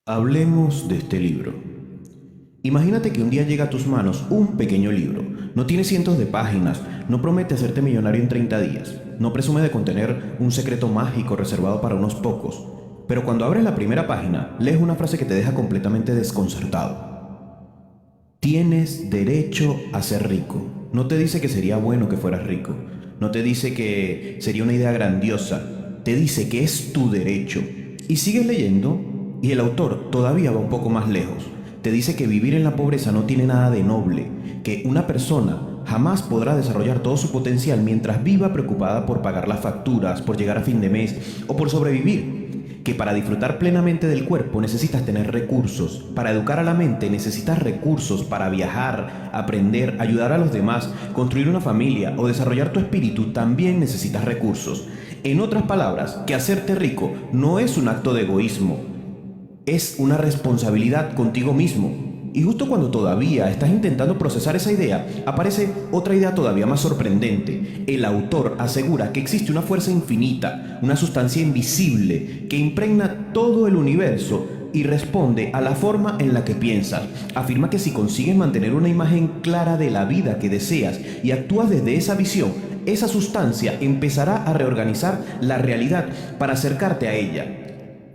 Hablemos de este libro. Imagínate que un día llega a tus manos un pequeño libro. No tiene cientos de páginas, no promete hacerte millonario en 30 días, no presume de contener un secreto mágico reservado para unos pocos. Pero cuando abres la primera página, lees una frase que te deja completamente desconcertado. Tienes derecho a ser rico. No te dice que sería bueno que fueras rico. No te dice que sería una idea grandiosa. Te dice que es tu derecho. Y sigues leyendo y el autor todavía va un poco más lejos. Te dice que vivir en la pobreza no tiene nada de noble, que una persona jamás podrá desarrollar todo su potencial mientras viva preocupada por pagar las facturas, por llegar a fin de mes o por sobrevivir, que para disfrutar plenamente del cuerpo necesitas tener recursos, para educar a la mente necesitas recursos, para viajar, aprender, ayudar a los demás, construir una familia o desarrollar tu espíritu también necesitas recursos. En otras palabras, que hacerte rico no es un acto de egoísmo, es una responsabilidad contigo mismo. Y justo cuando todavía estás intentando procesar esa idea, aparece otra idea todavía más sorprendente. El autor asegura que existe una fuerza infinita, una sustancia invisible, que impregna todo el universo y responde a la forma en la que piensas. Afirma que si consigues mantener una imagen clara de la vida que deseas y actúas desde esa visión, esa sustancia empezará a reorganizar la realidad para acercarte a ella.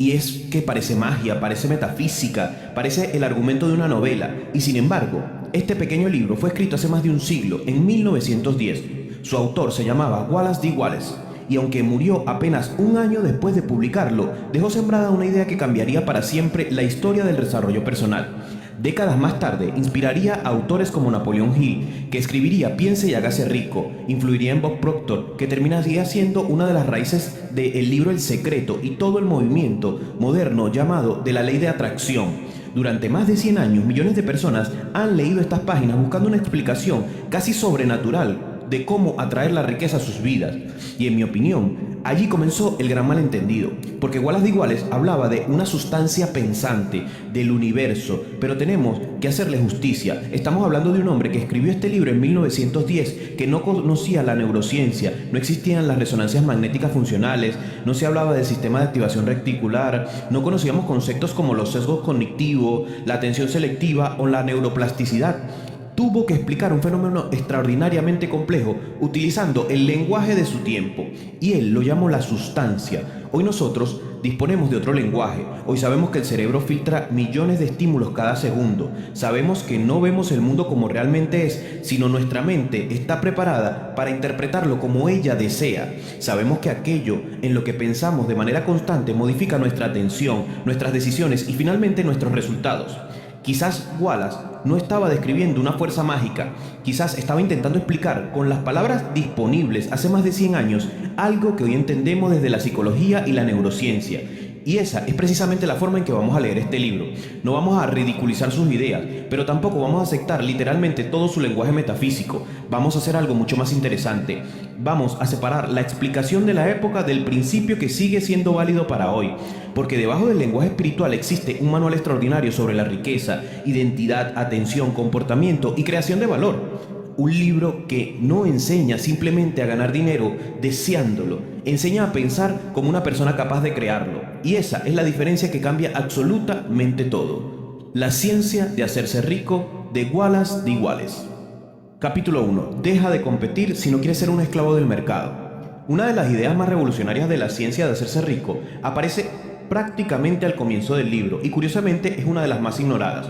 Y es que parece magia, parece metafísica, parece el argumento de una novela. Y sin embargo, este pequeño libro fue escrito hace más de un siglo, en 1910. Su autor se llamaba Wallace D. Wallace. Y aunque murió apenas un año después de publicarlo, dejó sembrada una idea que cambiaría para siempre la historia del desarrollo personal. Décadas más tarde, inspiraría a autores como Napoleón Hill, que escribiría Piense y hágase rico, influiría en Bob Proctor, que terminaría siendo una de las raíces del libro El Secreto y todo el movimiento moderno llamado de la ley de atracción. Durante más de 100 años, millones de personas han leído estas páginas buscando una explicación casi sobrenatural de cómo atraer la riqueza a sus vidas. Y en mi opinión, allí comenzó el gran malentendido, porque Wallace D. Wallace hablaba de una sustancia pensante, del universo, pero tenemos que hacerle justicia. Estamos hablando de un hombre que escribió este libro en 1910, que no conocía la neurociencia, no existían las resonancias magnéticas funcionales, no se hablaba del sistema de activación reticular, no conocíamos conceptos como los sesgos cognitivos, la atención selectiva o la neuroplasticidad. Tuvo que explicar un fenómeno extraordinariamente complejo utilizando el lenguaje de su tiempo, y él lo llamó la sustancia. Hoy nosotros disponemos de otro lenguaje. Hoy sabemos que el cerebro filtra millones de estímulos cada segundo. Sabemos que no vemos el mundo como realmente es, sino nuestra mente está preparada para interpretarlo como ella desea. Sabemos que aquello en lo que pensamos de manera constante modifica nuestra atención, nuestras decisiones y finalmente nuestros resultados. Quizás Wallace no estaba describiendo una fuerza mágica, quizás estaba intentando explicar con las palabras disponibles hace más de 100 años algo que hoy entendemos desde la psicología y la neurociencia. Y esa es precisamente la forma en que vamos a leer este libro. No vamos a ridiculizar sus ideas, pero tampoco vamos a aceptar literalmente todo su lenguaje metafísico. Vamos a hacer algo mucho más interesante. Vamos a separar la explicación de la época del principio que sigue siendo válido para hoy. Porque debajo del lenguaje espiritual existe un manual extraordinario sobre la riqueza, identidad, atención, comportamiento y creación de valor. Un libro que no enseña simplemente a ganar dinero deseándolo, enseña a pensar como una persona capaz de crearlo. Y esa es la diferencia que cambia absolutamente todo. La ciencia de hacerse rico, de Wallace D. Wallace. Capítulo 1. Deja de competir si no quieres ser un esclavo del mercado. Una de las ideas más revolucionarias de la ciencia de hacerse rico aparece prácticamente al comienzo del libro y curiosamente es una de las más ignoradas.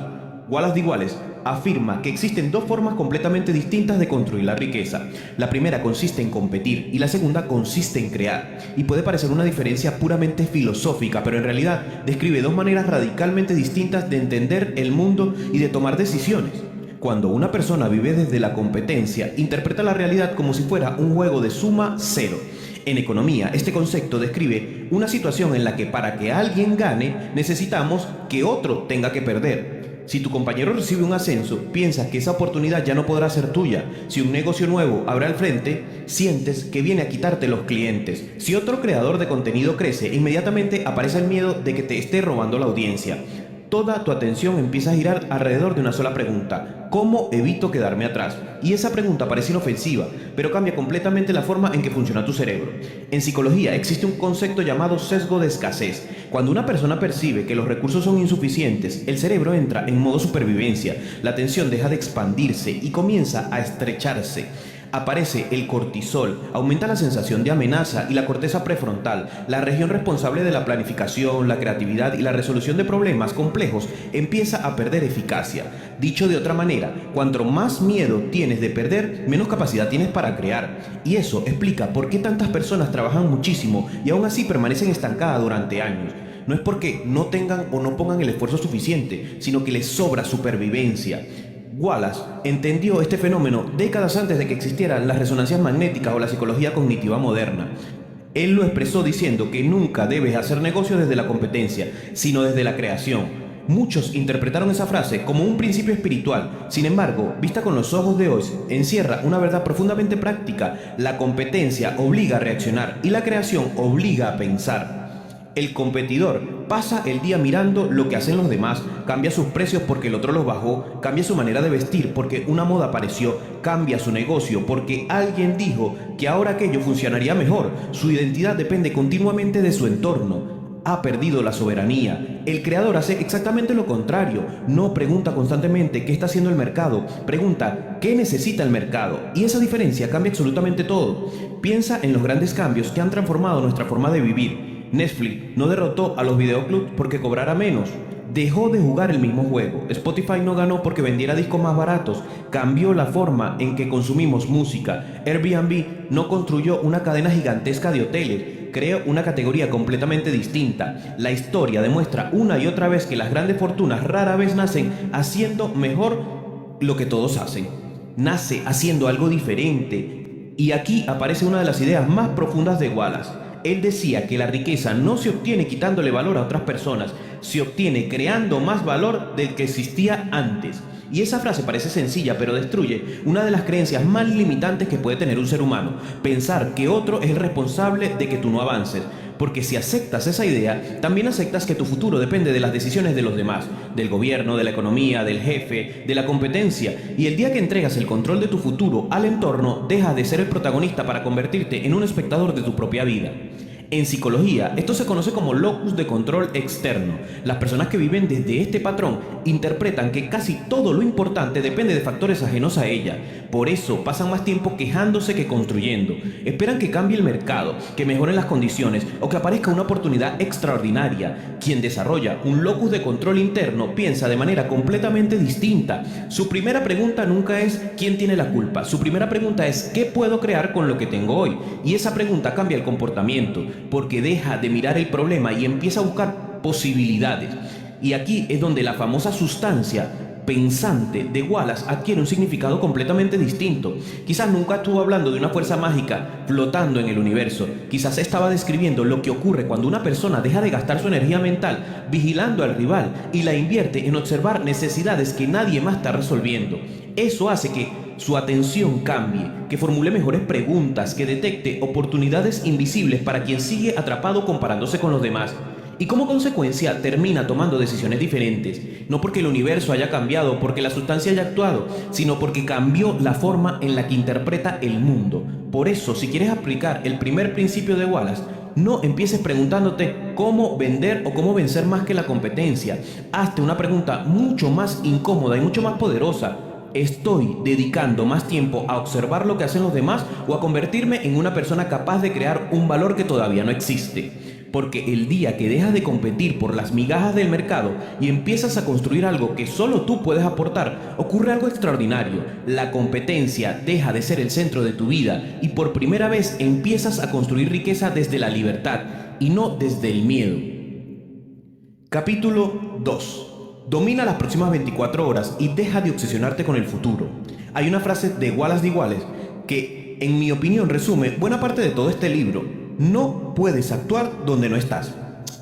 Wallace D. Wallace afirma que existen dos formas completamente distintas de construir la riqueza. La primera consiste en competir y la segunda consiste en crear. Y puede parecer una diferencia puramente filosófica, pero en realidad describe dos maneras radicalmente distintas de entender el mundo y de tomar decisiones. Cuando una persona vive desde la competencia, interpreta la realidad como si fuera un juego de suma cero. En economía, este concepto describe una situación en la que para que alguien gane, necesitamos que otro tenga que perder. Si tu compañero recibe un ascenso, piensas que esa oportunidad ya no podrá ser tuya. Si un negocio nuevo abre al frente, sientes que viene a quitarte los clientes. Si otro creador de contenido crece, inmediatamente aparece el miedo de que te esté robando la audiencia. toda tu atención empieza a girar alrededor de una sola pregunta: ¿cómo evito quedarme atrás? Y esa pregunta parece inofensiva, pero cambia completamente la forma en que funciona tu cerebro. En psicología existe un concepto llamado sesgo de escasez. Cuando una persona percibe que los recursos son insuficientes, el cerebro entra en modo supervivencia, la atención deja de expandirse y comienza a estrecharse. Aparece el cortisol, aumenta la sensación de amenaza y la corteza prefrontal, la región responsable de la planificación, la creatividad y la resolución de problemas complejos, empieza a perder eficacia. Dicho de otra manera, cuanto más miedo tienes de perder, menos capacidad tienes para crear. Y eso explica por qué tantas personas trabajan muchísimo y aún así permanecen estancadas durante años. No es porque no tengan o no pongan el esfuerzo suficiente, sino que les sobra supervivencia. Wallace entendió este fenómeno décadas antes de que existieran las resonancias magnéticas o la psicología cognitiva moderna. Él lo expresó diciendo que nunca debes hacer negocios desde la competencia, sino desde la creación. Muchos interpretaron esa frase como un principio espiritual. Sin embargo, vista con los ojos de hoy, encierra una verdad profundamente práctica. La competencia obliga a reaccionar y la creación obliga a pensar. El competidor pasa el día mirando lo que hacen los demás, cambia sus precios porque el otro los bajó, cambia su manera de vestir porque una moda apareció, cambia su negocio porque alguien dijo que ahora aquello funcionaría mejor. Su identidad depende continuamente de su entorno. Ha perdido la soberanía. El creador hace exactamente lo contrario. No pregunta constantemente qué está haciendo el mercado, pregunta qué necesita el mercado. Y esa diferencia cambia absolutamente todo. Piensa en los grandes cambios que han transformado nuestra forma de vivir. Netflix no derrotó a los videoclubs porque cobrara menos. Dejó de jugar el mismo juego. Spotify no ganó porque vendiera discos más baratos. Cambió la forma en que consumimos música. Airbnb no construyó una cadena gigantesca de hoteles. Creó una categoría completamente distinta. La historia demuestra una y otra vez que las grandes fortunas rara vez nacen haciendo mejor lo que todos hacen. Nace haciendo algo diferente. Y aquí aparece una de las ideas más profundas de Wallace. Él decía que la riqueza no se obtiene quitándole valor a otras personas, se obtiene creando más valor del que existía antes. Y esa frase parece sencilla, pero destruye una de las creencias más limitantes que puede tener un ser humano: pensar que otro es el responsable de que tú no avances. Porque si aceptas esa idea, también aceptas que tu futuro depende de las decisiones de los demás, del gobierno, de la economía, del jefe, de la competencia. Y el día que entregas el control de tu futuro al entorno, dejas de ser el protagonista para convertirte en un espectador de tu propia vida. En psicología, esto se conoce como locus de control externo. Las personas que viven desde este patrón interpretan que casi todo lo importante depende de factores ajenos a ella. Por eso pasan más tiempo quejándose que construyendo. Esperan que cambie el mercado, que mejoren las condiciones o que aparezca una oportunidad extraordinaria. Quien desarrolla un locus de control interno piensa de manera completamente distinta. Su primera pregunta nunca es ¿quién tiene la culpa? Su primera pregunta es ¿qué puedo crear con lo que tengo hoy? Y esa pregunta cambia el comportamiento, porque deja de mirar el problema y empieza a buscar posibilidades. Y aquí es donde la famosa sustancia pensante de Wallace adquiere un significado completamente distinto. Quizás nunca estuvo hablando de una fuerza mágica flotando en el universo. Quizás estaba describiendo lo que ocurre cuando una persona deja de gastar su energía mental vigilando al rival y la invierte en observar necesidades que nadie más está resolviendo. Eso hace que su atención cambie, que formule mejores preguntas, que detecte oportunidades invisibles para quien sigue atrapado comparándose con los demás. Y como consecuencia termina tomando decisiones diferentes, no porque el universo haya cambiado, porque la sustancia haya actuado, sino porque cambió la forma en la que interpreta el mundo. Por eso, si quieres aplicar el primer principio de Wallace, no empieces preguntándote cómo vender o cómo vencer más que la competencia. Hazte una pregunta mucho más incómoda y mucho más poderosa. ¿Estoy dedicando más tiempo a observar lo que hacen los demás o a convertirme en una persona capaz de crear un valor que todavía no existe? Porque el día que dejas de competir por las migajas del mercado y empiezas a construir algo que solo tú puedes aportar, ocurre algo extraordinario. La competencia deja de ser el centro de tu vida y por primera vez empiezas a construir riqueza desde la libertad y no desde el miedo. Capítulo 2. Domina las próximas 24 horas y deja de obsesionarte con el futuro. Hay una frase de Wallace D. Wallace que, en mi opinión, resume buena parte de todo este libro. No puedes actuar donde no estás.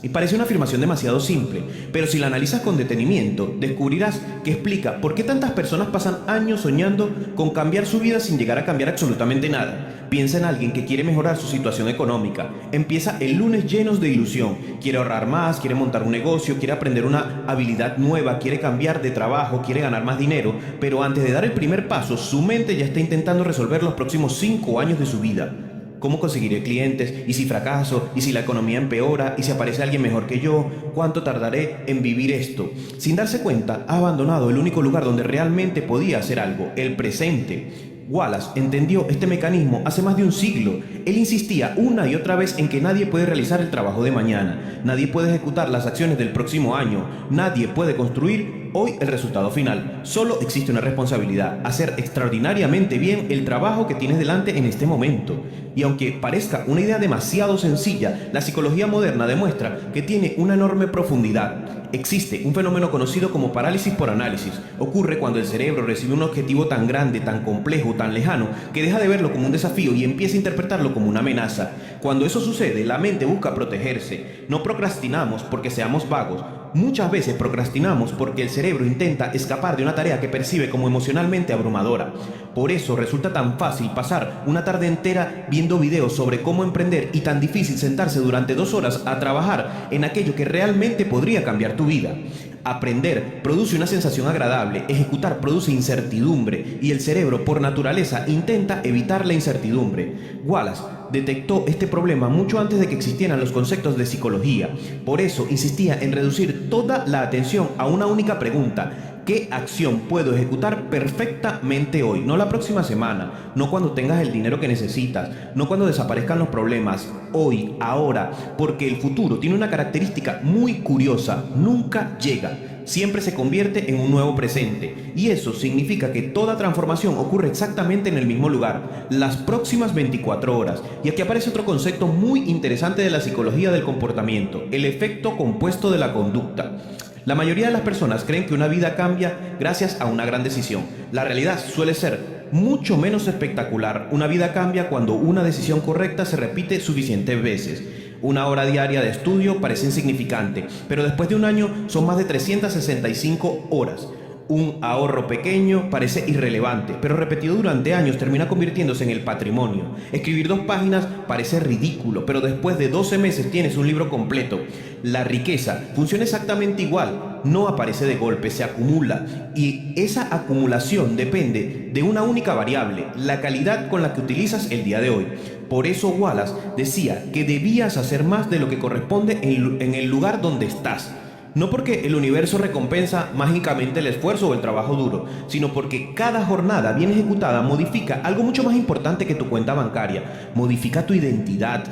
Y parece una afirmación demasiado simple, pero si la analizas con detenimiento, descubrirás que explica por qué tantas personas pasan años soñando con cambiar su vida sin llegar a cambiar absolutamente nada. Piensa en alguien que quiere mejorar su situación económica. Empieza el lunes llenos de ilusión. Quiere ahorrar más, quiere montar un negocio, quiere aprender una habilidad nueva, quiere cambiar de trabajo, quiere ganar más dinero, pero antes de dar el primer paso, su mente ya está intentando resolver los próximos 5 años de su vida. ¿Cómo conseguiré clientes? ¿Y si fracaso? ¿Y si la economía empeora? ¿Y si aparece alguien mejor que yo? ¿Cuánto tardaré en vivir esto? Sin darse cuenta, ha abandonado el único lugar donde realmente podía hacer algo, el presente. Wallace entendió este mecanismo hace más de un siglo. Él insistía una y otra vez en que nadie puede realizar el trabajo de mañana, nadie puede ejecutar las acciones del próximo año, nadie puede construir hoy el resultado final. Solo existe una responsabilidad: hacer extraordinariamente bien el trabajo que tienes delante en este momento. Y aunque parezca una idea demasiado sencilla, la psicología moderna demuestra que tiene una enorme profundidad. Existe un fenómeno conocido como parálisis por análisis. Ocurre cuando el cerebro recibe un objetivo tan grande, tan complejo, tan lejano, que deja de verlo como un desafío y empieza a interpretarlo como una amenaza. Cuando eso sucede, la mente busca protegerse. No procrastinamos porque seamos vagos. Muchas veces procrastinamos porque el cerebro intenta escapar de una tarea que percibe como emocionalmente abrumadora. Por eso resulta tan fácil pasar una tarde entera viendo videos sobre cómo emprender y tan difícil sentarse durante 2 horas a trabajar en aquello que realmente podría cambiar tu vida. Aprender produce una sensación agradable, ejecutar produce incertidumbre y el cerebro por naturaleza intenta evitar la incertidumbre. Wallace detectó este problema mucho antes de que existieran los conceptos de psicología. Por eso insistía en reducir toda la atención a una única pregunta: ¿qué acción puedo ejecutar perfectamente hoy? No la próxima semana, no cuando tengas el dinero que necesitas, no cuando desaparezcan los problemas. Hoy, ahora, porque el futuro tiene una característica muy curiosa: nunca llega. Siempre se convierte en un nuevo presente. Y eso significa que toda transformación ocurre exactamente en el mismo lugar, las próximas 24 horas. Y aquí aparece otro concepto muy interesante de la psicología del comportamiento: el efecto compuesto de la conducta. La mayoría de las personas creen que una vida cambia gracias a una gran decisión. La realidad suele ser mucho menos espectacular. Una vida cambia cuando una decisión correcta se repite suficientes veces. Una hora diaria de estudio parece insignificante, pero después de un año son más de 365 horas. Un ahorro pequeño parece irrelevante, pero repetido durante años termina convirtiéndose en el patrimonio. Escribir 2 páginas parece ridículo, pero después de 12 meses tienes un libro completo. La riqueza funciona exactamente igual, no aparece de golpe, se acumula. Y esa acumulación depende de una única variable: la calidad con la que utilizas el día de hoy. Por eso Wallace decía que debías hacer más de lo que corresponde en el lugar donde estás. No porque el universo recompensa mágicamente el esfuerzo o el trabajo duro, sino porque cada jornada bien ejecutada modifica algo mucho más importante que tu cuenta bancaria: modifica tu identidad.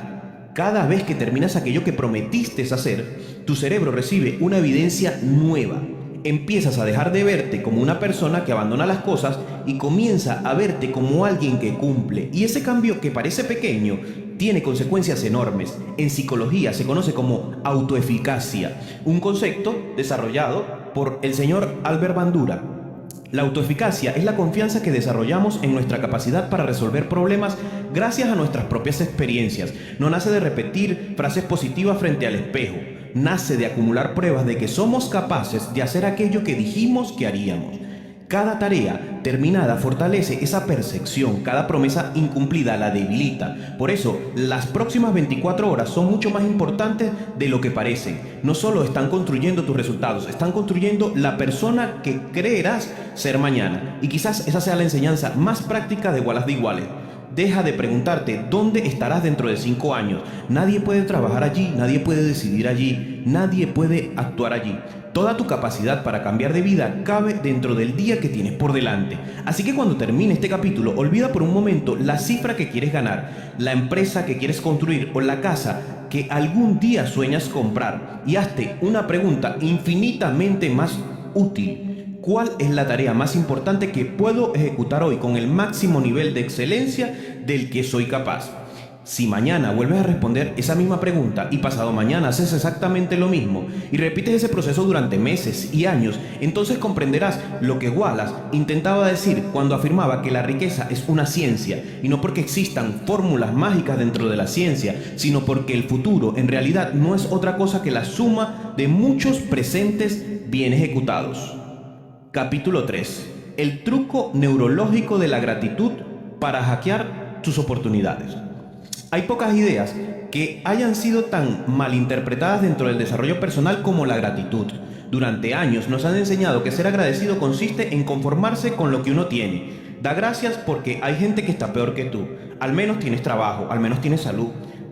Cada vez que terminas aquello que prometiste hacer, tu cerebro recibe una evidencia nueva. Empiezas a dejar de verte como una persona que abandona las cosas y comienza a verte como alguien que cumple. Y ese cambio, que parece pequeño, tiene consecuencias enormes. En psicología se conoce como autoeficacia, un concepto desarrollado por el señor Albert Bandura. La autoeficacia es la confianza que desarrollamos en nuestra capacidad para resolver problemas gracias a nuestras propias experiencias. No nace de repetir frases positivas frente al espejo, nace de acumular pruebas de que somos capaces de hacer aquello que dijimos que haríamos. Cada tarea terminada fortalece esa percepción, cada promesa incumplida la debilita. Por eso, las próximas 24 horas son mucho más importantes de lo que parecen. No solo están construyendo tus resultados, están construyendo la persona que creerás ser mañana. Y quizás esa sea la enseñanza más práctica de Wallace de Wallace. Deja de preguntarte dónde estarás dentro de 5 años. Nadie puede trabajar allí, nadie puede decidir allí, nadie puede actuar allí. Toda tu capacidad para cambiar de vida cabe dentro del día que tienes por delante. Así que cuando termine este capítulo, olvida por un momento la cifra que quieres ganar, la empresa que quieres construir o la casa que algún día sueñas comprar, y hazte una pregunta infinitamente más útil: ¿cuál es la tarea más importante que puedo ejecutar hoy con el máximo nivel de excelencia del que soy capaz? Si mañana vuelves a responder esa misma pregunta y pasado mañana haces exactamente lo mismo y repites ese proceso durante meses y años, entonces comprenderás lo que Wallace intentaba decir cuando afirmaba que la riqueza es una ciencia, y no porque existan fórmulas mágicas dentro de la ciencia, sino porque el futuro en realidad no es otra cosa que la suma de muchos presentes bien ejecutados. Capítulo 3. El truco neurológico de la gratitud para hackear tus oportunidades. Hay pocas ideas que hayan sido tan malinterpretadas dentro del desarrollo personal como la gratitud. Durante años nos han enseñado que ser agradecido consiste en conformarse con lo que uno tiene. Da gracias porque hay gente que está peor que tú. Al menos tienes trabajo, al menos tienes salud.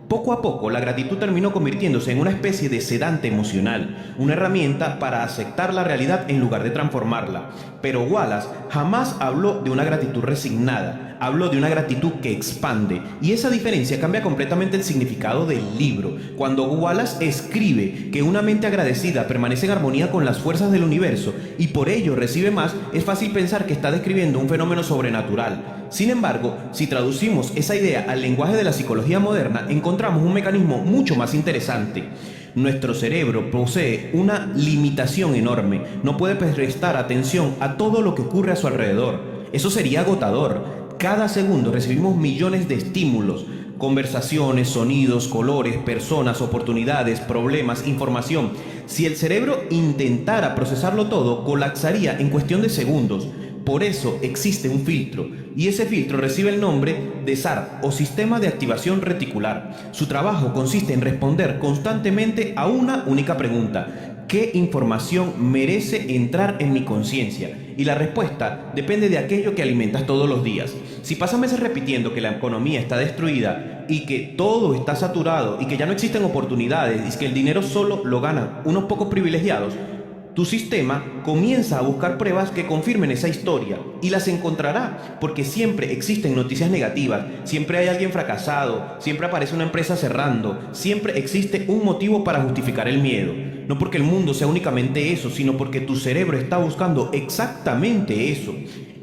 Poco a poco, la gratitud terminó convirtiéndose en una especie de sedante emocional, una herramienta para aceptar la realidad en lugar de transformarla. Pero Wallace jamás habló de una gratitud resignada, habló de una gratitud que expande, y esa diferencia cambia completamente el significado del libro. Cuando Wallace escribe que una mente agradecida permanece en armonía con las fuerzas del universo y por ello recibe más, es fácil pensar que está describiendo un fenómeno sobrenatural. Sin embargo, si traducimos esa idea al lenguaje de la psicología moderna, encontramos un mecanismo mucho más interesante. Nuestro cerebro posee una limitación enorme, no puede prestar atención a todo lo que ocurre a su alrededor. Eso sería agotador. Cada segundo recibimos millones de estímulos, conversaciones, sonidos, colores, personas, oportunidades, problemas, información. Si el cerebro intentara procesarlo todo, colapsaría en cuestión de segundos. Por eso existe un filtro, y ese filtro recibe el nombre de SAR o Sistema de Activación Reticular. Su trabajo consiste en responder constantemente a una única pregunta: ¿qué información merece entrar en mi conciencia? Y la respuesta depende de aquello que alimentas todos los días. Si pasas meses repitiendo que la economía está destruida y que todo está saturado y que ya no existen oportunidades y que el dinero solo lo ganan unos pocos privilegiados, tu sistema comienza a buscar pruebas que confirmen esa historia, y las encontrará porque siempre existen noticias negativas, siempre hay alguien fracasado, siempre aparece una empresa cerrando, siempre existe un motivo para justificar el miedo. No porque el mundo sea únicamente eso, sino porque tu cerebro está buscando exactamente eso.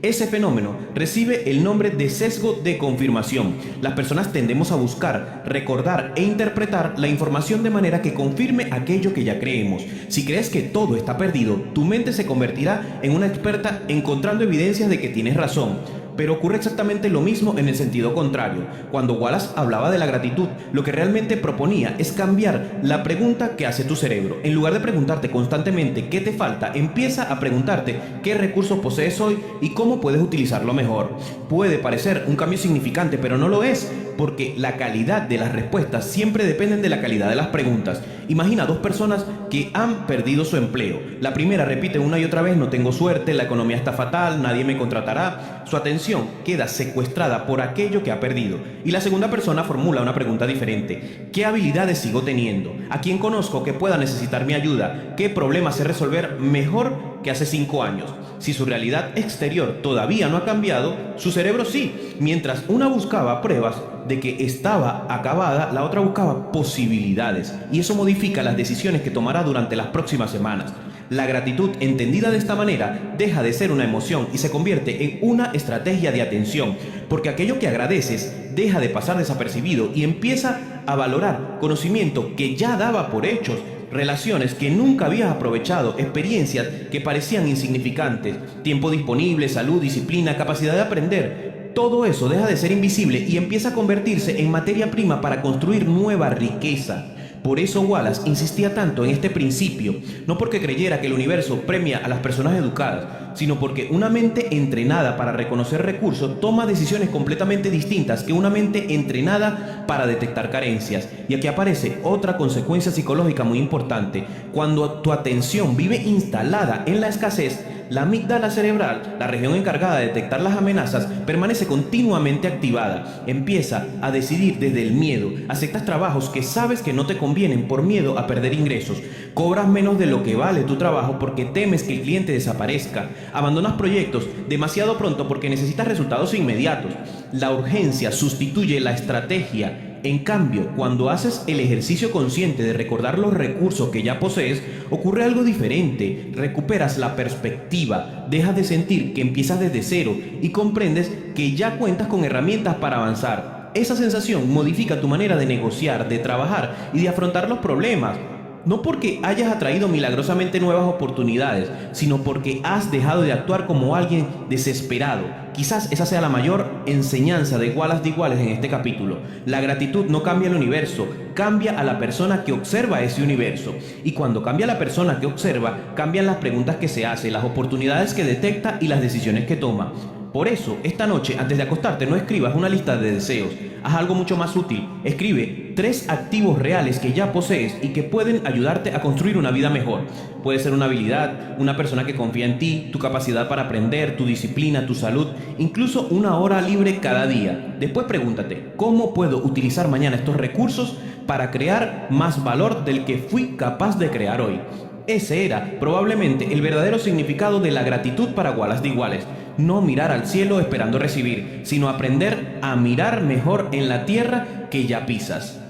Ese fenómeno recibe el nombre de sesgo de confirmación. Las personas tendemos a buscar, recordar e interpretar la información de manera que confirme aquello que ya creemos. Si crees que todo está perdido, tu mente se convertirá en una experta encontrando evidencias de que tienes razón. Pero ocurre exactamente lo mismo en el sentido contrario. Cuando Wallace hablaba de la gratitud, lo que realmente proponía es cambiar la pregunta que hace tu cerebro. En lugar de preguntarte constantemente qué te falta, empieza a preguntarte qué recursos posees hoy y cómo puedes utilizarlo mejor. Puede parecer un cambio significante, pero no lo es, porque la calidad de las respuestas siempre dependen de la calidad de las preguntas. Imagina dos personas que han perdido su empleo. La primera repite una y otra vez: no tengo suerte, la economía está fatal, nadie me contratará. Su atención queda secuestrada por aquello que ha perdido. Y la segunda persona formula una pregunta diferente: ¿qué habilidades sigo teniendo? ¿A quién conozco que pueda necesitar mi ayuda? ¿Qué problema sé resolver mejor que hace 5 años? Si su realidad exterior todavía no ha cambiado, su cerebro sí. Mientras una buscaba pruebas de que estaba acabada, la otra buscaba posibilidades, y eso modifica las decisiones que tomará durante las próximas semanas. La gratitud, entendida de esta manera, deja de ser una emoción y se convierte en una estrategia de atención, porque aquello que agradeces deja de pasar desapercibido y empieza a valorar conocimiento que ya daba por hechos, relaciones que nunca habías aprovechado, experiencias que parecían insignificantes, tiempo disponible, salud, disciplina, capacidad de aprender. Todo eso deja de ser invisible y empieza a convertirse en materia prima para construir nueva riqueza. Por eso Wallace insistía tanto en este principio, no porque creyera que el universo premia a las personas educadas, sino porque una mente entrenada para reconocer recursos toma decisiones completamente distintas que una mente entrenada para detectar carencias. Y aquí aparece otra consecuencia psicológica muy importante. Cuando tu atención vive instalada en la escasez, la amígdala cerebral, la región encargada de detectar las amenazas, permanece continuamente activada. Empieza a decidir desde el miedo. Aceptas trabajos que sabes que no te convienen por miedo a perder ingresos. Cobras menos de lo que vale tu trabajo porque temes que el cliente desaparezca. Abandonas proyectos demasiado pronto porque necesitas resultados inmediatos. La urgencia sustituye la estrategia. En cambio, cuando haces el ejercicio consciente de recordar los recursos que ya posees, ocurre algo diferente. Recuperas la perspectiva, dejas de sentir que empiezas desde cero y comprendes que ya cuentas con herramientas para avanzar. Esa sensación modifica tu manera de negociar, de trabajar y de afrontar los problemas. No porque hayas atraído milagrosamente nuevas oportunidades, sino porque has dejado de actuar como alguien desesperado. Quizás esa sea la mayor enseñanza de Wallace de Iguales en este capítulo. La gratitud no cambia el universo, cambia a la persona que observa ese universo. Y cuando cambia la persona que observa, cambian las preguntas que se hace, las oportunidades que detecta y las decisiones que toma. Por eso, esta noche, antes de acostarte, no escribas una lista de deseos. Haz algo mucho más útil. Escribe 3 activos reales que ya posees y que pueden ayudarte a construir una vida mejor. Puede ser una habilidad, una persona que confía en ti, tu capacidad para aprender, tu disciplina, tu salud, incluso una hora libre cada día. Después pregúntate, ¿cómo puedo utilizar mañana estos recursos para crear más valor del que fui capaz de crear hoy? Ese era, probablemente, el verdadero significado de la gratitud para Wallace de Iguales. No mirar al cielo esperando recibir, sino aprender a mirar mejor en la tierra que ya pisas.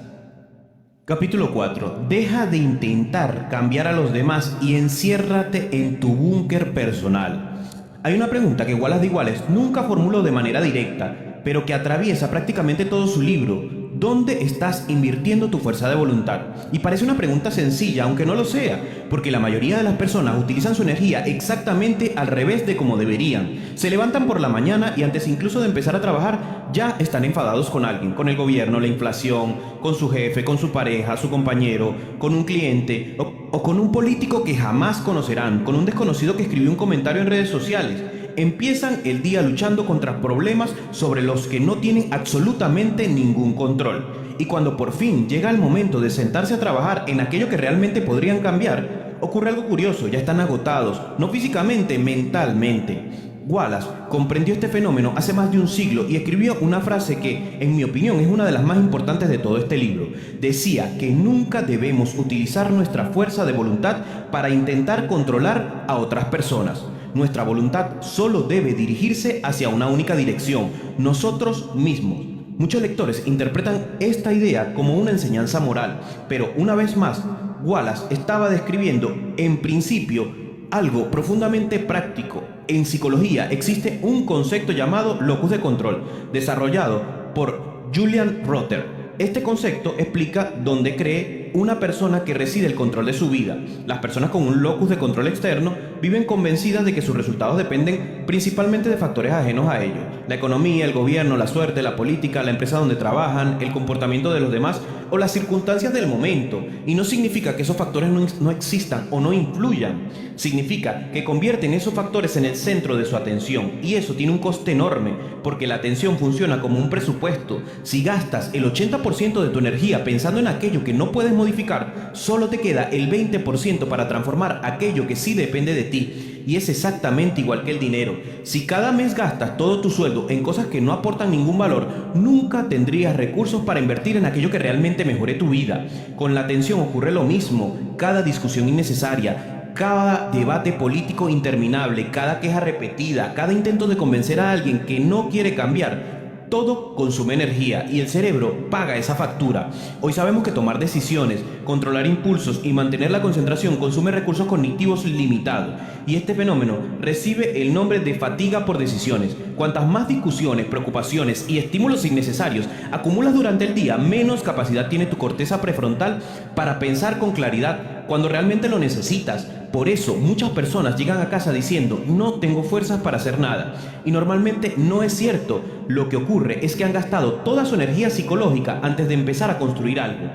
Capítulo 4. Deja de intentar cambiar a los demás y enciérrate en tu búnker personal. Hay una pregunta que Wallace de Iguales nunca formuló de manera directa, pero que atraviesa prácticamente todo su libro. ¿Dónde estás invirtiendo tu fuerza de voluntad? Y parece una pregunta sencilla, aunque no lo sea, porque la mayoría de las personas utilizan su energía exactamente al revés de como deberían. Se levantan por la mañana y antes incluso de empezar a trabajar, ya están enfadados con alguien, con el gobierno, la inflación, con su jefe, con su pareja, su compañero, con un cliente o con un político que jamás conocerán, con un desconocido que escribió un comentario en redes sociales. Empiezan el día luchando contra problemas sobre los que no tienen absolutamente ningún control. Y cuando por fin llega el momento de sentarse a trabajar en aquello que realmente podrían cambiar, ocurre algo curioso, ya están agotados, no físicamente, mentalmente. Wallace comprendió este fenómeno hace más de un siglo y escribió una frase que, en mi opinión, es una de las más importantes de todo este libro. Decía que nunca debemos utilizar nuestra fuerza de voluntad para intentar controlar a otras personas. Nuestra voluntad solo debe dirigirse hacia una única dirección, nosotros mismos. Muchos lectores interpretan esta idea como una enseñanza moral, pero una vez más, Wallace estaba describiendo, en principio, algo profundamente práctico. En psicología existe un concepto llamado locus de control, desarrollado por Julian Rother. Este concepto explica dónde cree una persona que reside el control de su vida. Las personas con un locus de control externo viven convencidas de que sus resultados dependen principalmente de factores ajenos a ellos. La economía, el gobierno, la suerte, la política, la empresa donde trabajan, el comportamiento de los demás o las circunstancias del momento. Y no significa que esos factores no existan o no influyan. Significa que convierten esos factores en el centro de su atención. Y eso tiene un coste enorme, porque la atención funciona como un presupuesto. Si gastas el 80% de tu energía pensando en aquello que no puedes modificar, solo te queda el 20% para transformar aquello que sí depende de ti. Y es exactamente igual que el dinero. Si cada mes gastas todo tu sueldo en cosas que no aportan ningún valor, nunca tendrías recursos para invertir en aquello que realmente mejore tu vida. Con la atención ocurre lo mismo. Cada discusión innecesaria, cada debate político interminable, cada queja repetida, cada intento de convencer a alguien que no quiere cambiar, todo consume energía y el cerebro paga esa factura. Hoy sabemos que tomar decisiones, controlar impulsos y mantener la concentración consume recursos cognitivos limitados. Y este fenómeno recibe el nombre de fatiga por decisiones. Cuantas más discusiones, preocupaciones y estímulos innecesarios acumulas durante el día, menos capacidad tiene tu corteza prefrontal para pensar con claridad cuando realmente lo necesitas. Por eso, muchas personas llegan a casa diciendo, no tengo fuerzas para hacer nada. Y normalmente no es cierto. Lo que ocurre es que han gastado toda su energía psicológica antes de empezar a construir algo.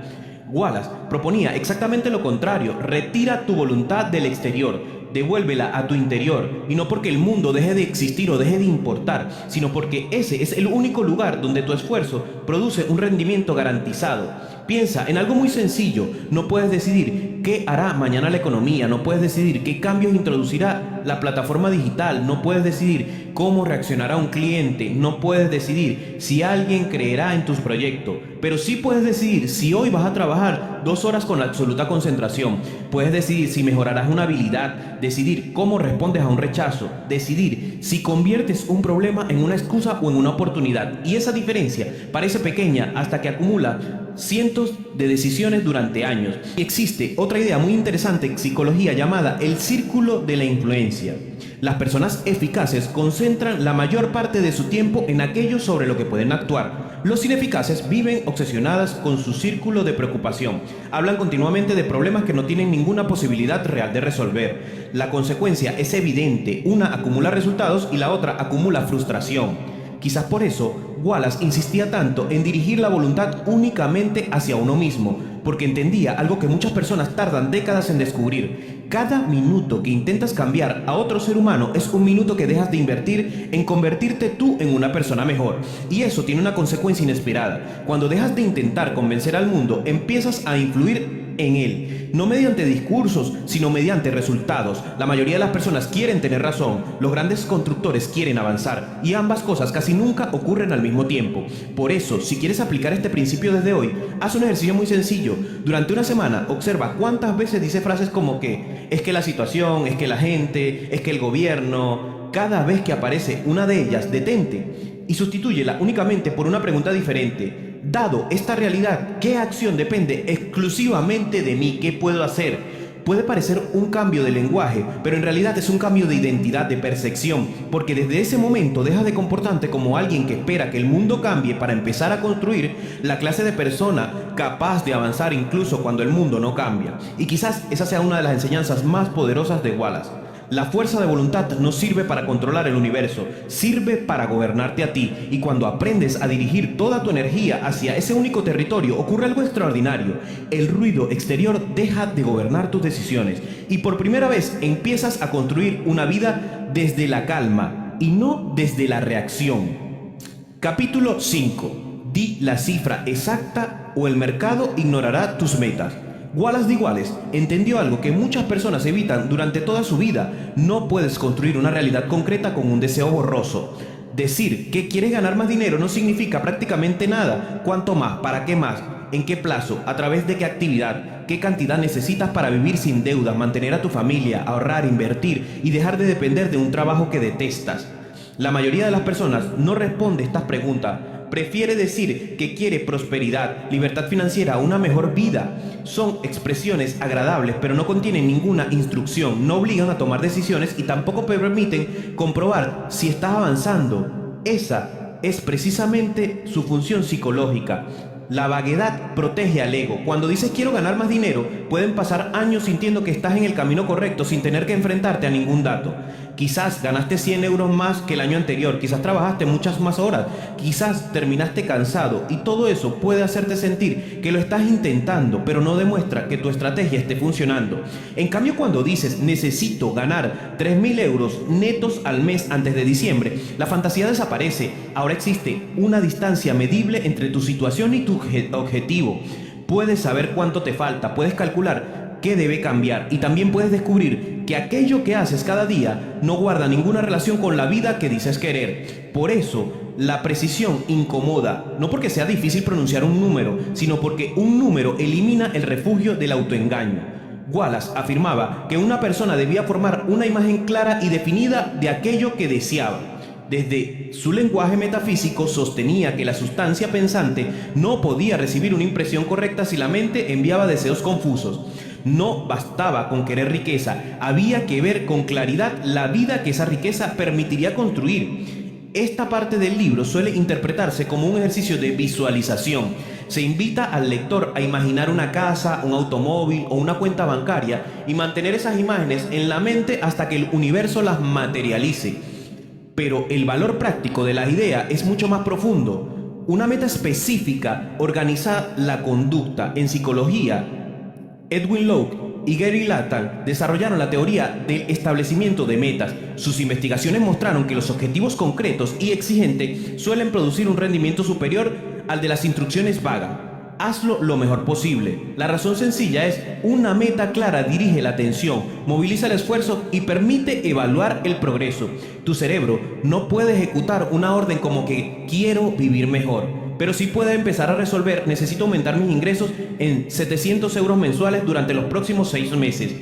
Wallace proponía exactamente lo contrario. Retira tu voluntad del exterior, devuélvela a tu interior, y no porque el mundo deje de existir o deje de importar, sino porque ese es el único lugar donde tu esfuerzo produce un rendimiento garantizado. Piensa en algo muy sencillo. No puedes decidir qué hará mañana la economía, no puedes decidir qué cambios introducirá la plataforma digital, no puedes decidir cómo reaccionará un cliente, no puedes decidir si alguien creerá en tus proyectos, pero sí puedes decidir si hoy vas a trabajar 2 horas con absoluta concentración. Puedes decidir si mejorarás una habilidad, decidir cómo respondes a un rechazo, decidir si conviertes un problema en una excusa o en una oportunidad. Y esa diferencia parece pequeña hasta que acumula cientos de decisiones durante años. Y existe otra idea muy interesante en psicología llamada el círculo de la influencia. Las personas eficaces concentran la mayor parte de su tiempo en aquello sobre lo que pueden actuar. Los ineficaces viven obsesionadas con su círculo de preocupación. Hablan continuamente de problemas que no tienen ninguna posibilidad real de resolver. La consecuencia es evidente. Una acumula resultados y la otra acumula frustración. Quizás por eso Wallace insistía tanto en dirigir la voluntad únicamente hacia uno mismo, porque entendía algo que muchas personas tardan décadas en descubrir. Cada minuto que intentas cambiar a otro ser humano es un minuto que dejas de invertir en convertirte tú en una persona mejor. Y eso tiene una consecuencia inesperada. Cuando dejas de intentar convencer al mundo, empiezas a influir en él, no mediante discursos, sino mediante resultados. La mayoría de las personas quieren tener razón, los grandes constructores quieren avanzar, y ambas cosas casi nunca ocurren al mismo tiempo. Por eso, si quieres aplicar este principio desde hoy, haz un ejercicio muy sencillo. Durante una semana, observa cuántas veces dice frases como que es que la situación, es que la gente, es que el gobierno. Cada vez que aparece una de ellas, detente y sustitúyela únicamente por una pregunta diferente. Dado esta realidad, ¿qué acción depende exclusivamente de mí? ¿Qué puedo hacer? Puede parecer un cambio de lenguaje, pero en realidad es un cambio de identidad, de percepción, porque desde ese momento dejas de comportarte como alguien que espera que el mundo cambie para empezar a construir la clase de persona capaz de avanzar incluso cuando el mundo no cambia. Y quizás esa sea una de las enseñanzas más poderosas de Wallace. La fuerza de voluntad no sirve para controlar el universo, sirve para gobernarte a ti. Y cuando aprendes a dirigir toda tu energía hacia ese único territorio, ocurre algo extraordinario. El ruido exterior deja de gobernar tus decisiones y por primera vez empiezas a construir una vida desde la calma y no desde la reacción. Capítulo 5. Di la cifra exacta o el mercado ignorará tus metas. Wallace de Wallace entendió algo que muchas personas evitan durante toda su vida. No puedes construir una realidad concreta con un deseo borroso. Decir que quieres ganar más dinero no significa prácticamente nada. ¿Cuánto más? ¿Para qué más? ¿En qué plazo? ¿A través de qué actividad? ¿Qué cantidad necesitas para vivir sin deudas, mantener a tu familia, ahorrar, invertir y dejar de depender de un trabajo que detestas? La mayoría de las personas no responde estas preguntas. Prefiere decir que quiere prosperidad, libertad financiera, una mejor vida. Son expresiones agradables, pero no contienen ninguna instrucción, no obligan a tomar decisiones y tampoco permiten comprobar si estás avanzando. Esa es precisamente su función psicológica. La vaguedad protege al ego. Cuando dices quiero ganar más dinero, pueden pasar años sintiendo que estás en el camino correcto sin tener que enfrentarte a ningún dato. Quizás ganaste 100 euros más que el año anterior, quizás trabajaste muchas más horas, quizás terminaste cansado y todo eso puede hacerte sentir que lo estás intentando, pero no demuestra que tu estrategia esté funcionando. En cambio, cuando dices necesito ganar 3.000 euros netos al mes antes de diciembre, la fantasía desaparece. Ahora existe una distancia medible entre tu situación y tu objetivo. Puedes saber cuánto te falta, puedes calcular qué debe cambiar y también puedes descubrir que aquello que haces cada día no guarda ninguna relación con la vida que dices querer. Por eso, la precisión incomoda, no porque sea difícil pronunciar un número, sino porque un número elimina el refugio del autoengaño. Wallace afirmaba que una persona debía formar una imagen clara y definida de aquello que deseaba. Desde su lenguaje metafísico sostenía que la sustancia pensante no podía recibir una impresión correcta si la mente enviaba deseos confusos. No bastaba con querer riqueza, había que ver con claridad la vida que esa riqueza permitiría construir. Esta parte del libro suele interpretarse como un ejercicio de visualización. Se invita al lector a imaginar una casa, un automóvil o una cuenta bancaria y mantener esas imágenes en la mente hasta que el universo las materialice. Pero el valor práctico de la idea es mucho más profundo. Una meta específica organiza la conducta. En psicología, Edwin Locke y Gary Lattan desarrollaron la teoría del establecimiento de metas. Sus investigaciones mostraron que los objetivos concretos y exigentes suelen producir un rendimiento superior al de las instrucciones vagas. Hazlo lo mejor posible. La razón sencilla es, una meta clara dirige la atención, moviliza el esfuerzo y permite evaluar el progreso. Tu cerebro no puede ejecutar una orden como que quiero vivir mejor, pero sí puede empezar a resolver necesito aumentar mis ingresos en 700 euros mensuales durante los próximos 6 meses.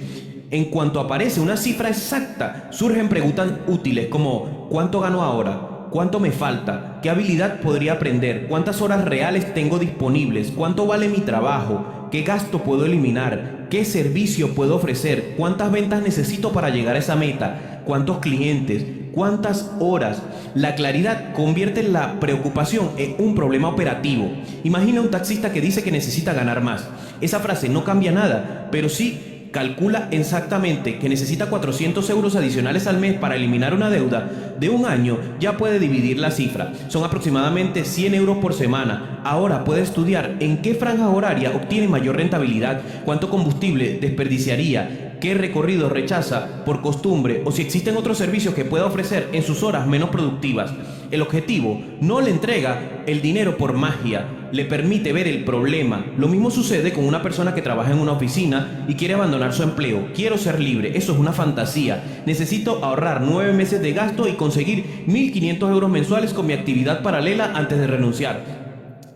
En cuanto aparece una cifra exacta, surgen preguntas útiles como ¿cuánto gano ahora? ¿Cuánto me falta? ¿Qué habilidad podría aprender? ¿Cuántas horas reales tengo disponibles? ¿Cuánto vale mi trabajo? ¿Qué gasto puedo eliminar? ¿Qué servicio puedo ofrecer? ¿Cuántas ventas necesito para llegar a esa meta? cuántos clientes, cuántas horas. La claridad convierte la preocupación en un problema operativo. Imagina un taxista que dice que necesita ganar más. Esa frase no cambia nada, pero sí calcula exactamente que necesita 400 euros adicionales al mes para eliminar una deuda de un año. Ya puede dividir la cifra. Son aproximadamente 100 euros por semana. Ahora puede estudiar en qué franja horaria obtiene mayor rentabilidad, cuánto combustible desperdiciaría, qué recorrido rechaza por costumbre o si existen otros servicios que pueda ofrecer en sus horas menos productivas. El objetivo no le entrega el dinero por magia, le permite ver el problema. Lo mismo sucede con una persona que trabaja en una oficina y quiere abandonar su empleo. Quiero ser libre, eso es una fantasía. Necesito ahorrar 9 meses de gasto y conseguir 1.500 euros mensuales con mi actividad paralela antes de renunciar.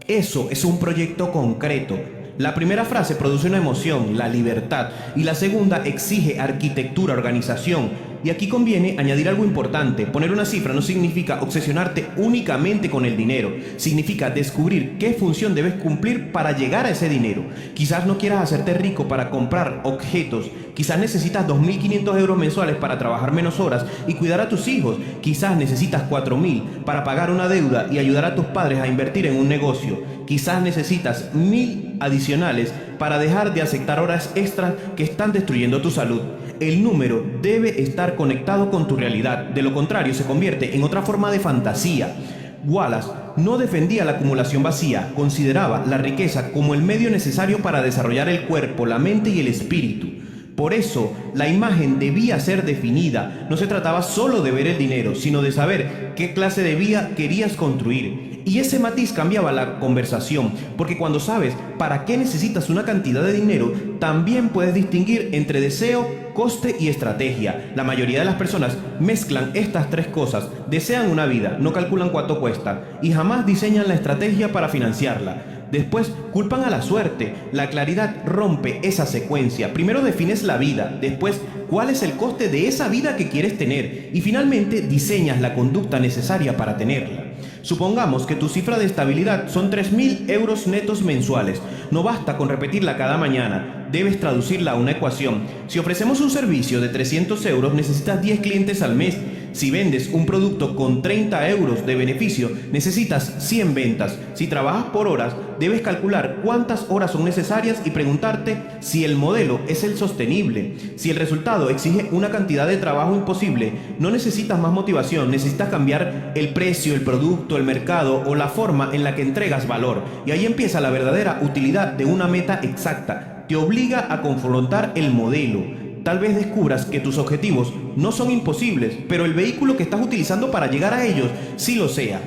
Eso es un proyecto concreto. La primera frase produce una emoción, la libertad, y la segunda exige arquitectura, organización. Y aquí conviene añadir algo importante. Poner una cifra no significa obsesionarte únicamente con el dinero. Significa descubrir qué función debes cumplir para llegar a ese dinero. Quizás no quieras hacerte rico para comprar objetos. Quizás necesitas 2.500 euros mensuales para trabajar menos horas y cuidar a tus hijos. Quizás necesitas 4.000 para pagar una deuda y ayudar a tus padres a invertir en un negocio. Quizás necesitas 1.000 adicionales para dejar de aceptar horas extras que están destruyendo tu salud. El número debe estar conectado con tu realidad, de lo contrario se convierte en otra forma de fantasía. Wallace no defendía la acumulación vacía, consideraba la riqueza como el medio necesario para desarrollar el cuerpo, la mente y el espíritu. Por eso, la imagen debía ser definida. No se trataba solo de ver el dinero, sino de saber qué clase de vida querías construir. Y ese matiz cambiaba la conversación, porque cuando sabes para qué necesitas una cantidad de dinero, también puedes distinguir entre deseo, coste y estrategia. La mayoría de las personas mezclan estas tres cosas. Desean una vida, no calculan cuánto cuesta y jamás diseñan la estrategia para financiarla. Después culpan a la suerte. La claridad rompe esa secuencia. Primero defines la vida, después cuál es el coste de esa vida que quieres tener y finalmente diseñas la conducta necesaria para tenerla. Supongamos que tu cifra de estabilidad son 3.000 euros netos mensuales. No basta con repetirla cada mañana, debes traducirla a una ecuación. Si ofrecemos un servicio de 300 euros, necesitas 10 clientes al mes. Si vendes un producto con 30 euros de beneficio, necesitas 100 ventas. Si trabajas por horas, debes calcular cuántas horas son necesarias y preguntarte si el modelo es el sostenible. Si el resultado exige una cantidad de trabajo imposible, no necesitas más motivación, necesitas cambiar el precio, el producto, el mercado o la forma en la que entregas valor. Y ahí empieza la verdadera utilidad de una meta exacta. Te obliga a confrontar el modelo. Tal vez descubras que tus objetivos no son imposibles, pero el vehículo que estás utilizando para llegar a ellos sí lo sea.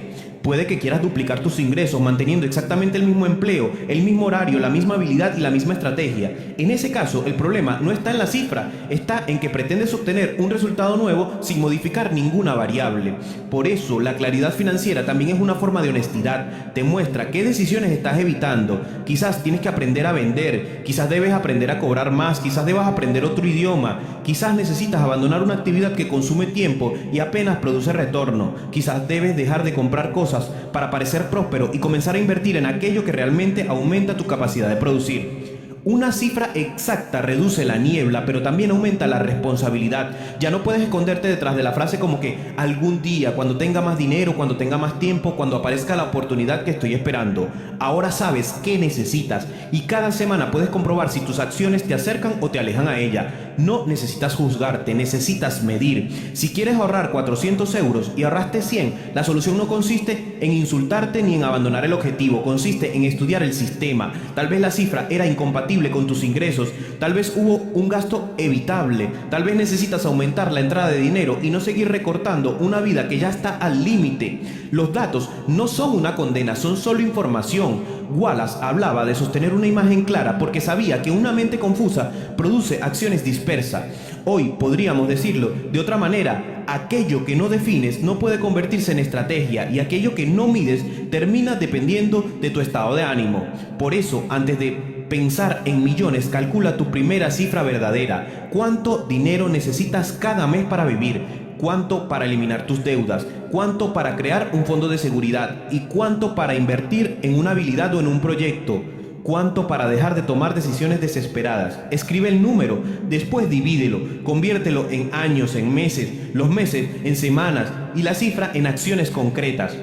Puede que quieras duplicar tus ingresos manteniendo exactamente el mismo empleo, el mismo horario, la misma habilidad y la misma estrategia. En ese caso, el problema no está en la cifra, está en que pretendes obtener un resultado nuevo sin modificar ninguna variable. Por eso, la claridad financiera también es una forma de honestidad. Te muestra qué decisiones estás evitando. Quizás tienes que aprender a vender, quizás debes aprender a cobrar más, quizás debas aprender otro idioma, quizás necesitas abandonar una actividad que consume tiempo y apenas produce retorno, quizás debes dejar de comprar cosas para parecer próspero y comenzar a invertir en aquello que realmente aumenta tu capacidad de producir. Una cifra exacta reduce la niebla, pero también aumenta la responsabilidad. Ya no puedes esconderte detrás de la frase como que algún día, cuando tenga más dinero, cuando tenga más tiempo, cuando aparezca la oportunidad que estoy esperando. Ahora sabes qué necesitas y cada semana puedes comprobar si tus acciones te acercan o te alejan a ella. No necesitas juzgarte, necesitas medir. Si quieres ahorrar 400 euros y ahorraste 100, la solución no consiste en insultarte ni en abandonar el objetivo, consiste en estudiar el sistema. Tal vez la cifra era incompatible con tus ingresos, tal vez hubo un gasto evitable, tal vez necesitas aumentar la entrada de dinero y no seguir recortando una vida que ya está al límite. Los datos no son una condena, son solo información. Wallace hablaba de sostener una imagen clara porque sabía que una mente confusa produce acciones dispersas. Hoy podríamos decirlo de otra manera: aquello que no defines no puede convertirse en estrategia y aquello que no mides termina dependiendo de tu estado de ánimo. Por eso, antes de pensar en millones, calcula tu primera cifra verdadera. ¿Cuánto dinero necesitas cada mes para vivir? ¿Cuánto para eliminar tus deudas? ¿Cuánto para crear un fondo de seguridad? ¿Y cuánto para invertir en una habilidad o en un proyecto? ¿Cuánto para dejar de tomar decisiones desesperadas? Escribe el número, después divídelo, conviértelo en años, en meses, los meses en semanas y la cifra en acciones concretas.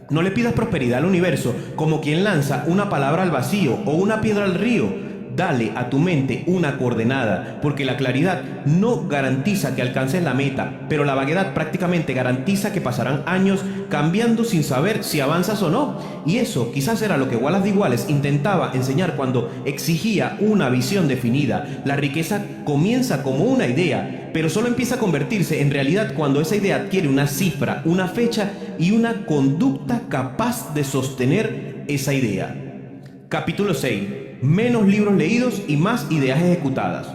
No le pidas prosperidad al universo como quien lanza una palabra al vacío o una piedra al río. Dale a tu mente una coordenada, porque la claridad no garantiza que alcances la meta, pero la vaguedad prácticamente garantiza que pasarán años cambiando sin saber si avanzas o no. Y eso quizás era lo que Wallace D. Wallace intentaba enseñar cuando exigía una visión definida. La riqueza comienza como una idea, pero solo empieza a convertirse en realidad cuando esa idea adquiere una cifra, una fecha y una conducta capaz de sostener esa idea. Capítulo 6. Menos libros leídos y más ideas ejecutadas.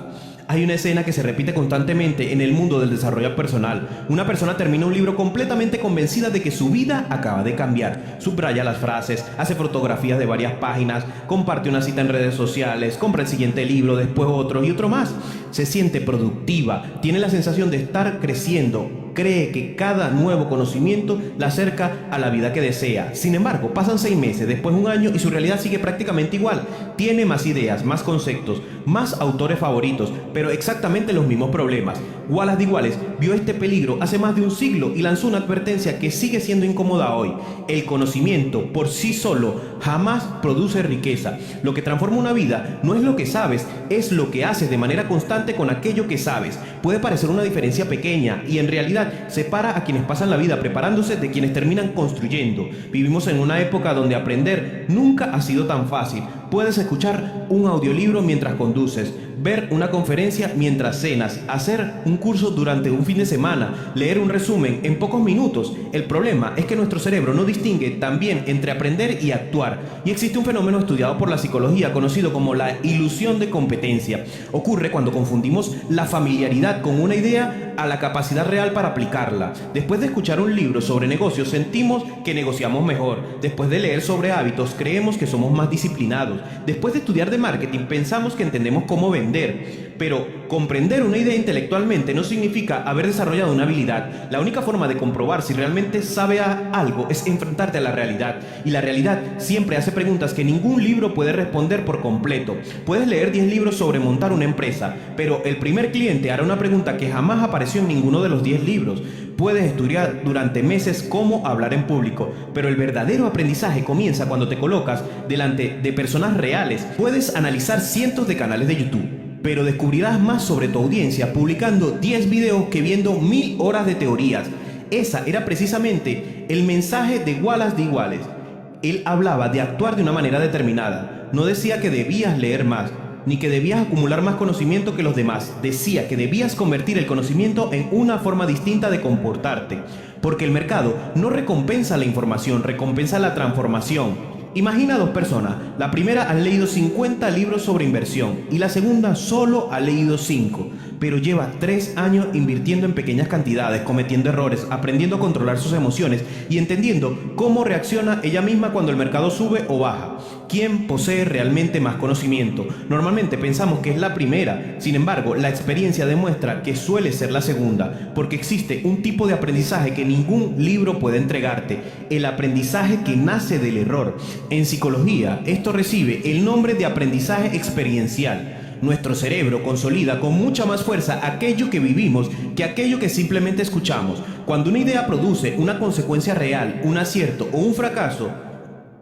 Hay una escena que se repite constantemente en el mundo del desarrollo personal. Una persona termina un libro completamente convencida de que su vida acaba de cambiar. Subraya las frases, hace fotografías de varias páginas, comparte una cita en redes sociales, compra el siguiente libro, después otro y otro más. Se siente productiva, tiene la sensación de estar creciendo. Cree que cada nuevo conocimiento la acerca a la vida que desea. Sin embargo, pasan 6 meses, después un año y su realidad sigue prácticamente igual. Tiene más ideas, más conceptos, más autores favoritos, pero exactamente los mismos problemas. Wallace D. Wallace vio este peligro hace más de un siglo y lanzó una advertencia que sigue siendo incómoda hoy. El conocimiento por sí solo jamás produce riqueza. Lo que transforma una vida no es lo que sabes, es lo que haces de manera constante con aquello que sabes. Puede parecer una diferencia pequeña y en realidad separa a quienes pasan la vida preparándose de quienes terminan construyendo. Vivimos en una época donde aprender nunca ha sido tan fácil. Puedes escuchar un audiolibro mientras conduces, ver una conferencia mientras cenas, hacer un curso durante un fin de semana, leer un resumen en pocos minutos. El problema es que nuestro cerebro no distingue tan bien entre aprender y actuar. Y existe un fenómeno estudiado por la psicología conocido como la ilusión de competencia. Ocurre cuando confundimos la familiaridad con una idea a la capacidad real para aplicarla. Después de escuchar un libro sobre negocios, sentimos que negociamos mejor. Después de leer sobre hábitos, creemos que somos más disciplinados. Después de estudiar de marketing, pensamos que entendemos cómo vender. Pero comprender una idea intelectualmente no significa haber desarrollado una habilidad. La única forma de comprobar si realmente sabe algo es enfrentarte a la realidad. Y la realidad siempre hace preguntas que ningún libro puede responder por completo. Puedes leer 10 libros sobre montar una empresa, pero el primer cliente hará una pregunta que jamás apareció en ninguno de los 10 libros. Puedes estudiar durante meses cómo hablar en público, pero el verdadero aprendizaje comienza cuando te colocas delante de personas reales. Puedes analizar cientos de canales de YouTube, pero descubrirás más sobre tu audiencia publicando 10 videos que viendo 1000 horas de teorías. Esa era precisamente el mensaje de Wallace D. Wallace. Él hablaba de actuar de una manera determinada. No decía que debías leer más, ni que debías acumular más conocimiento que los demás. Decía que debías convertir el conocimiento en una forma distinta de comportarte. Porque el mercado no recompensa la información, recompensa la transformación. Imagina a 2 personas. La primera ha leído 50 libros sobre inversión y la segunda solo ha leído 5, pero lleva 3 años invirtiendo en pequeñas cantidades, cometiendo errores, aprendiendo a controlar sus emociones y entendiendo cómo reacciona ella misma cuando el mercado sube o baja. ¿Quién posee realmente más conocimiento? Normalmente pensamos que es la primera, sin embargo, la experiencia demuestra que suele ser la segunda, porque existe un tipo de aprendizaje que ningún libro puede entregarte, el aprendizaje que nace del error. En psicología, esto recibe el nombre de aprendizaje experiencial. Nuestro cerebro consolida con mucha más fuerza aquello que vivimos que aquello que simplemente escuchamos. Cuando una idea produce una consecuencia real, un acierto o un fracaso,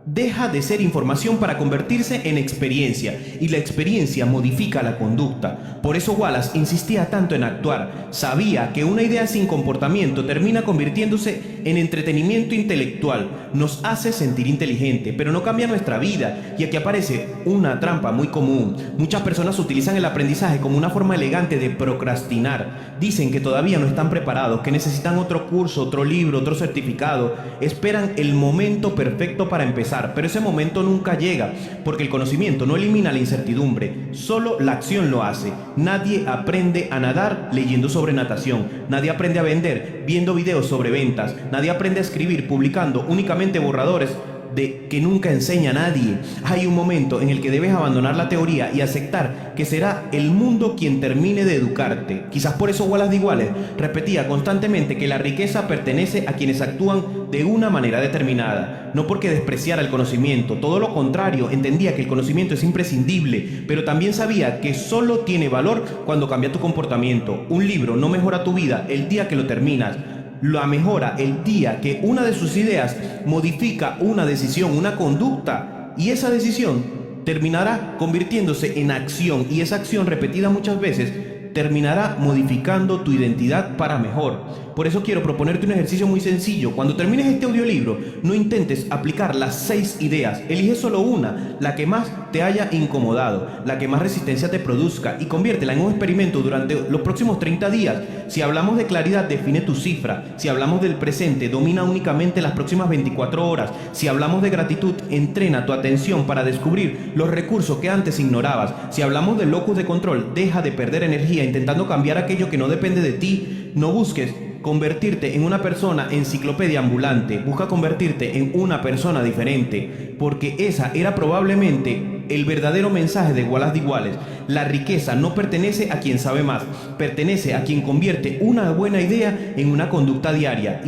deja de ser información para convertirse en experiencia, y la experiencia modifica la conducta. Por eso Wallace insistía tanto en actuar. Sabía que una idea sin comportamiento termina convirtiéndose en entretenimiento intelectual. Nos hace sentir inteligente, pero no cambia nuestra vida. Y aquí aparece una trampa muy común. Muchas personas utilizan el aprendizaje como una forma elegante de procrastinar. Dicen que todavía no están preparados, que necesitan otro curso, otro libro, otro certificado. Esperan el momento perfecto para empezar. Pero ese momento nunca llega, porque el conocimiento no elimina la incertidumbre, solo la acción lo hace. Nadie aprende a nadar leyendo sobre natación, nadie aprende a vender viendo videos sobre ventas, nadie aprende a escribir publicando únicamente borradores de que nunca enseña a nadie. Hay un momento en el que debes abandonar la teoría y aceptar que será el mundo quien termine de educarte. Quizás por eso Wallace de Wallace repetía constantemente que la riqueza pertenece a quienes actúan de una manera determinada, no porque despreciara el conocimiento, todo lo contrario, entendía que el conocimiento es imprescindible, pero también sabía que solo tiene valor cuando cambia tu comportamiento. Un libro no mejora tu vida el día que lo terminas, la mejora el día que una de sus ideas modifica una decisión, una conducta, y esa decisión terminará convirtiéndose en acción, y esa acción repetida muchas veces terminará modificando tu identidad para mejor. Por eso quiero proponerte un ejercicio muy sencillo. Cuando termines este audiolibro, no intentes aplicar las 6 ideas. Elige solo una, la que más te haya incomodado, la que más resistencia te produzca, y conviértela en un experimento durante los próximos 30 días. Si hablamos de claridad, define tu cifra. Si hablamos del presente, domina únicamente las próximas 24 horas. Si hablamos de gratitud, entrena tu atención para descubrir los recursos que antes ignorabas. Si hablamos del locus de control, deja de perder energía intentando cambiar aquello que no depende de ti. No busques convertirte en una persona enciclopedia ambulante, busca convertirte en una persona diferente, porque esa era probablemente el verdadero mensaje de Wallace de Wallace. La riqueza no pertenece a quien sabe más, pertenece a quien convierte una buena idea en una conducta diaria.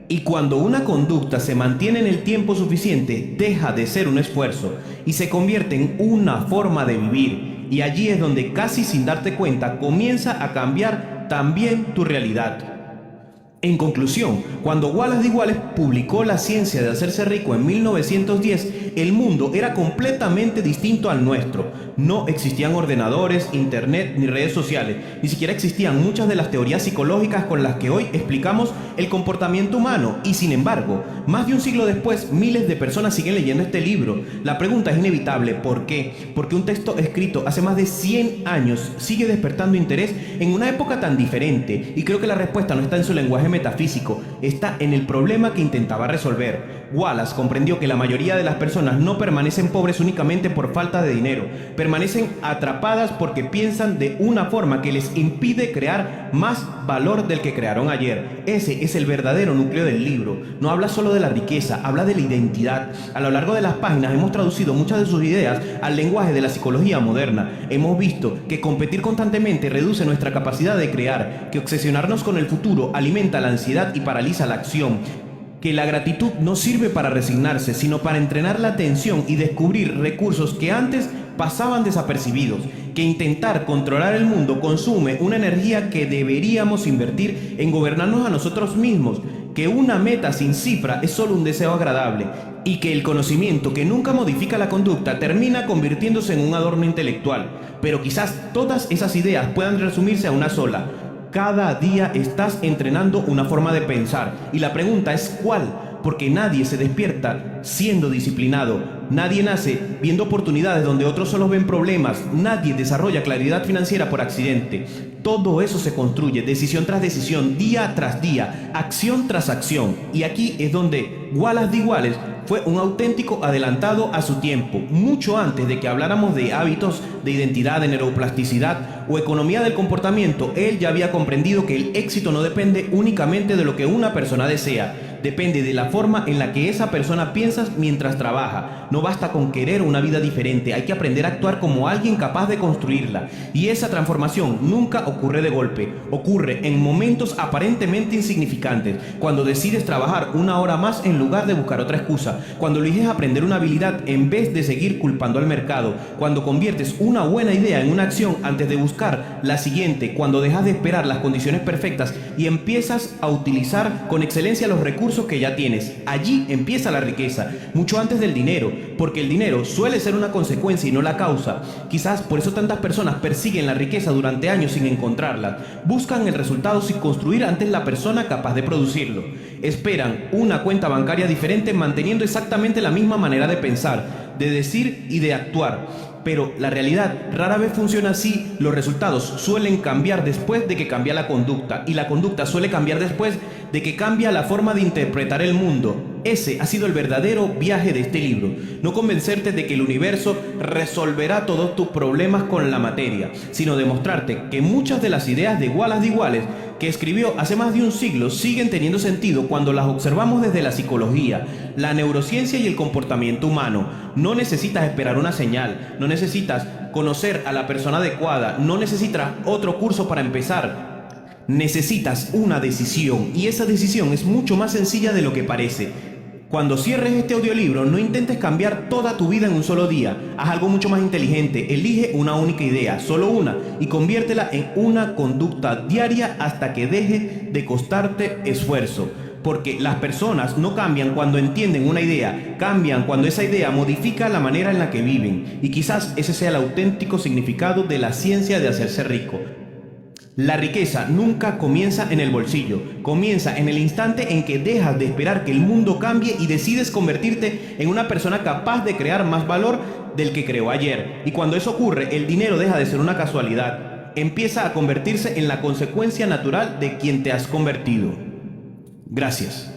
Y cuando una conducta se mantiene en el tiempo suficiente, deja de ser un esfuerzo y se convierte en una forma de vivir. Y allí es donde, casi sin darte cuenta, comienza a cambiar también tu realidad. En conclusión, cuando Wallace de Wallace publicó La ciencia de hacerse rico en 1910, el mundo era completamente distinto al nuestro. No existían ordenadores, internet ni redes sociales. Ni siquiera existían muchas de las teorías psicológicas con las que hoy explicamos el comportamiento humano. Y sin embargo, más de un siglo después, miles de personas siguen leyendo este libro. La pregunta es inevitable: ¿por qué? Porque un texto escrito hace más de 100 años sigue despertando interés en una época tan diferente. Y creo que la respuesta no está en su lenguaje metafísico, está en el problema que intentaba resolver. Wallace comprendió que la mayoría de las personas no permanecen pobres únicamente por falta de dinero, permanecen atrapadas porque piensan de una forma que les impide crear más valor del que crearon ayer. Ese es el verdadero núcleo del libro. No habla solo de la riqueza, habla de la identidad. A lo largo de las páginas hemos traducido muchas de sus ideas al lenguaje de la psicología moderna. Hemos visto que competir constantemente reduce nuestra capacidad de crear, que obsesionarnos con el futuro alimenta la ansiedad y paraliza la acción, que la gratitud no sirve para resignarse, sino para entrenar la atención y descubrir recursos que antes pasaban desapercibidos, que intentar controlar el mundo consume una energía que deberíamos invertir en gobernarnos a nosotros mismos, que una meta sin cifra es solo un deseo agradable, y que el conocimiento que nunca modifica la conducta termina convirtiéndose en un adorno intelectual. Pero quizás todas esas ideas puedan resumirse a una sola: cada día estás entrenando una forma de pensar, y la pregunta es ¿cuál? Porque nadie se despierta siendo disciplinado, nadie nace viendo oportunidades donde otros solo ven problemas, nadie desarrolla claridad financiera por accidente. Todo eso se construye decisión tras decisión, día tras día, acción tras acción, y aquí es donde Wallace de Wallace fue un auténtico adelantado a su tiempo. Mucho antes de que habláramos de hábitos, de identidad, de neuroplasticidad o economía del comportamiento, él ya había comprendido que el éxito no depende únicamente de lo que una persona desea, depende de la forma en la que esa persona piensa mientras trabaja. No basta con querer una vida diferente, hay que aprender a actuar como alguien capaz de construirla. Y esa transformación nunca ocurre de golpe, ocurre en momentos aparentemente insignificantes, cuando decides trabajar una hora más en lugar de buscar otra excusa, cuando eliges aprender una habilidad en vez de seguir culpando al mercado, cuando conviertes una buena idea en una acción antes de buscar la siguiente, cuando dejas de esperar las condiciones perfectas y empiezas a utilizar con excelencia los recursos que ya tienes. Allí empieza la riqueza, mucho antes del dinero, porque el dinero suele ser una consecuencia y no la causa. Quizás por eso tantas personas persiguen la riqueza durante años sin encontrarla. Buscan el resultado sin construir antes la persona capaz de producirlo. Esperan una cuenta bancaria diferente manteniendo exactamente la misma manera de pensar, de decir y de actuar. Pero la realidad rara vez funciona así. Los resultados suelen cambiar después de que cambia la conducta, y la conducta suele cambiar después de que cambia la forma de interpretar el mundo. Ese ha sido el verdadero viaje de este libro. No convencerte de que el universo resolverá todos tus problemas con la materia, sino demostrarte que muchas de las ideas de Wallace de Wallace que escribió hace más de un siglo siguen teniendo sentido cuando las observamos desde la psicología, la neurociencia y el comportamiento humano. No necesitas esperar una señal, no necesitas conocer a la persona adecuada, no necesitas otro curso para empezar. Necesitas una decisión y esa decisión es mucho más sencilla de lo que parece. Cuando cierres este audiolibro, no intentes cambiar toda tu vida en un solo día. Haz algo mucho más inteligente. Elige una única idea, solo una, y conviértela en una conducta diaria hasta que deje de costarte esfuerzo. Porque las personas no cambian cuando entienden una idea, cambian cuando esa idea modifica la manera en la que viven. Y quizás ese sea el auténtico significado de la ciencia de hacerse rico. La riqueza nunca comienza en el bolsillo, comienza en el instante en que dejas de esperar que el mundo cambie y decides convertirte en una persona capaz de crear más valor del que creó ayer. Y cuando eso ocurre, el dinero deja de ser una casualidad, empieza a convertirse en la consecuencia natural de quien te has convertido. Gracias.